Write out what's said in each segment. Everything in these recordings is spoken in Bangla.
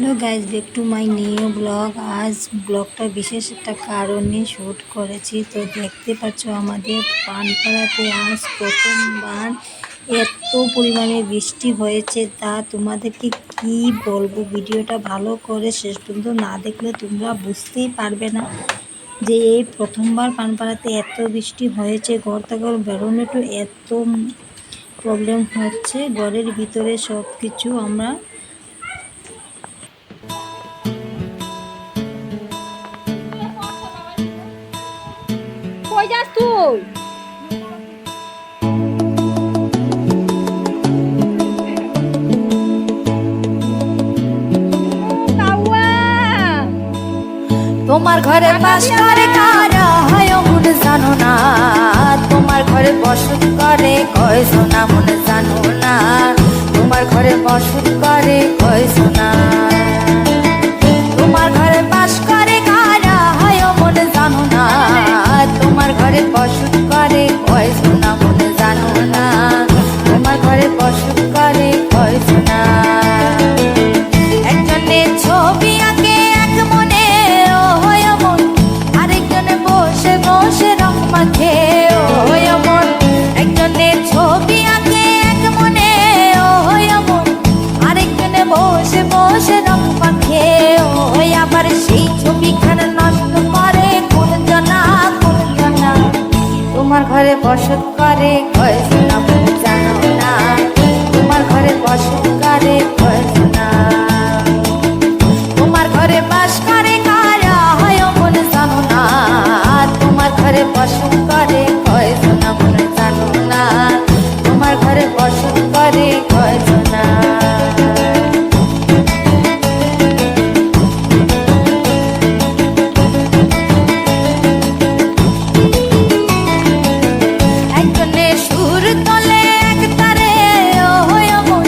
Hello guys, back to my new blog. আজ ব্লগটা বিশেষ একটা কারণে শ্যুট করেছি। তো দেখতে পাচ্ছ আমাদের পানপাড়াতে আজ প্রথমবার এত পরিমাণে বৃষ্টি হয়েছে, তা তোমাদেরকে কি বলবো। ভিডিওটা ভালো করে শেষ পর্যন্ত না দেখলে তোমরা বুঝতেই পারবে না যে এই প্রথমবার পানপাড়াতে এত বৃষ্টি হয়েছে। ঘর থেকে বেরোনো একটু এত প্রবলেম হচ্ছে, ঘরের ভিতরে সব কিছু আমরা কই যাস তুই? তোমার ঘরে বাস করে কারা হয় মনে জানো না, তোমার ঘরে বসত করে কয় সোনা মনে জানো না, তোমার ঘরে বসত করে কয় সোনা। তোমার ঘরে বাস করে কারা হয় মনে জানো না, তোমার ঘরে বসত করে কয় সোনা মনে জানো না, তোমার ঘরে বসত করে কয় সোনা। একজনে ছবি আঁকে এক মনে ও হয় মন, আরেকজনে বসে বসে রং মাখে ও হয় মন। একজনে ছবি আঁকে এক মনে ও হয় মন, আরেকজনে বসে বসে রং মাখে ও হয়। আবার সেই ছবিখানা নষ্ট করে কোন জনা কোন জনা। তোমার ঘরে বসত করে কয় সোনা মনে জানো না, তোমার ঘরে বসত করে কয় সোনা। তোমার ঘরে বাস করে কারা হয় মনে জানো না, তোমার ঘরে বসত করে কয় সোনা মনে জানো না, তোমার ঘরে বসত করে কয় সোনা। একজনে সুর তোলে এক তারে ও হয় মন,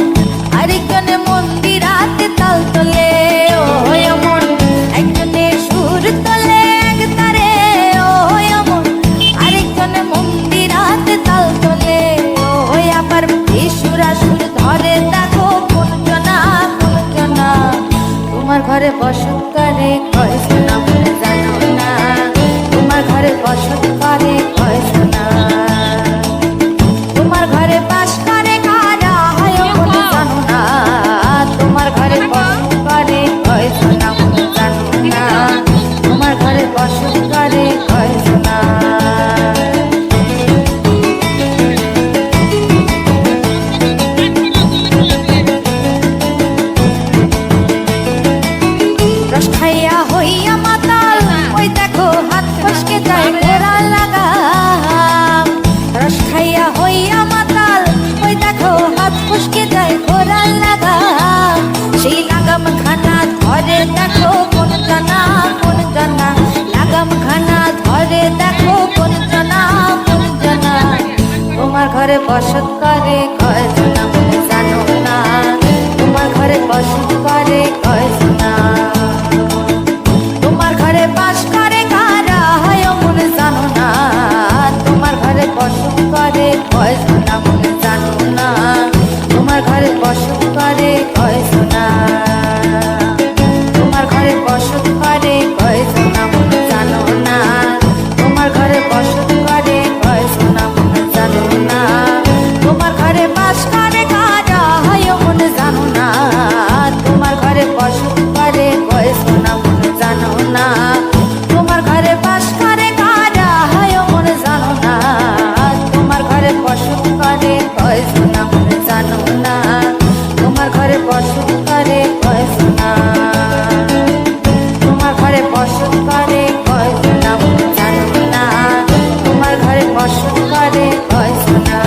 আরেকজনে মন্দিরাতে তাল তোলে ও হয় মন। একজনে সুর তোলে এক তারে ও হয় মন, আরেকজনে মন্দিরাতে তাল তোলে ও হয়। আবার বেসুরা সুর ধরে দেখো কোন জনা কোন জনা। তোমার ঘরে বসত করে কয় সোনা মনে জানো না, তোমার ঘরে বসত করে কয় সোনা। তোমার ঘরে বাস করে কারা হয় মনে জানো না, তোমার ঘরে বসত করে কয় সোনা মনে জানো না, তোমার ঘরে বসত করে কয় সোনা। রস খাইয়া হইয়া মাতাল ওই দেখো হাত ফসকে যায় ঘোড়া লাগাম। রস খাইয়া হইয়া মাতাল ওই দেখো হাত ফসকে যায় ঘোড়া লাগাম। সেই লাগাম খানা ধরে দেখো কোন জানা কোন জানা, লাগাম খানা ধরে দেখো কোন জানা কোন জানা। তোমার ঘরে বসত করে কয় সোনা মনে জানো না, তোমার ঘরে বসত করে কয় সোনা। তোমার ঘরে বাস করে কারা হয় মনে জানো না, তোমার ঘরে বসত করে কয় সোনা মনে জানো না, তোমার ঘরে বসত করে কয় সোনা। তোমার ঘরে বসত করে কয় সোনা মনে জানো না, তোমার ঘরে বসত করে কয় সোনা মনে জানো না। তোমার ঘরে বাস করে কারা হয় মনে জানো না, তোমার ঘরে বসত করে কয় সোনা মনে জানো না, তোমার ঘরে বাস করে কারা হয় মনে জানো না, তোমার ঘরে বসত করে কয় সোনা মনে জানো না, তোমার ঘরে বসত করে কয় সোনা। তোমার ঘরে বসত করে কয় সোনা মনে জানো না, তোমার ঘরে বসত করে কয় সোনা।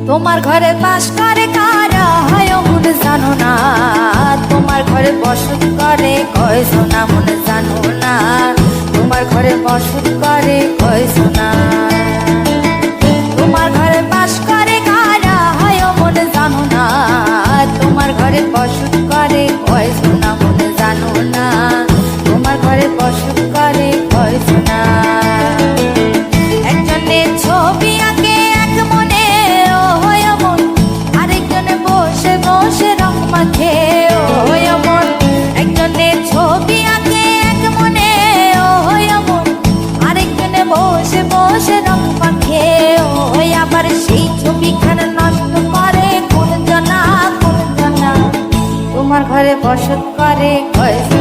তোমার ঘরে বাস করে কারা হয় মনে জানো না, তোমার ঘরে বসত করে কয় সোনা মনে জানো না, তোমার ঘরে বসত করে কয় সোনা। তোমার ঘরে বাস করে বসত করে কয়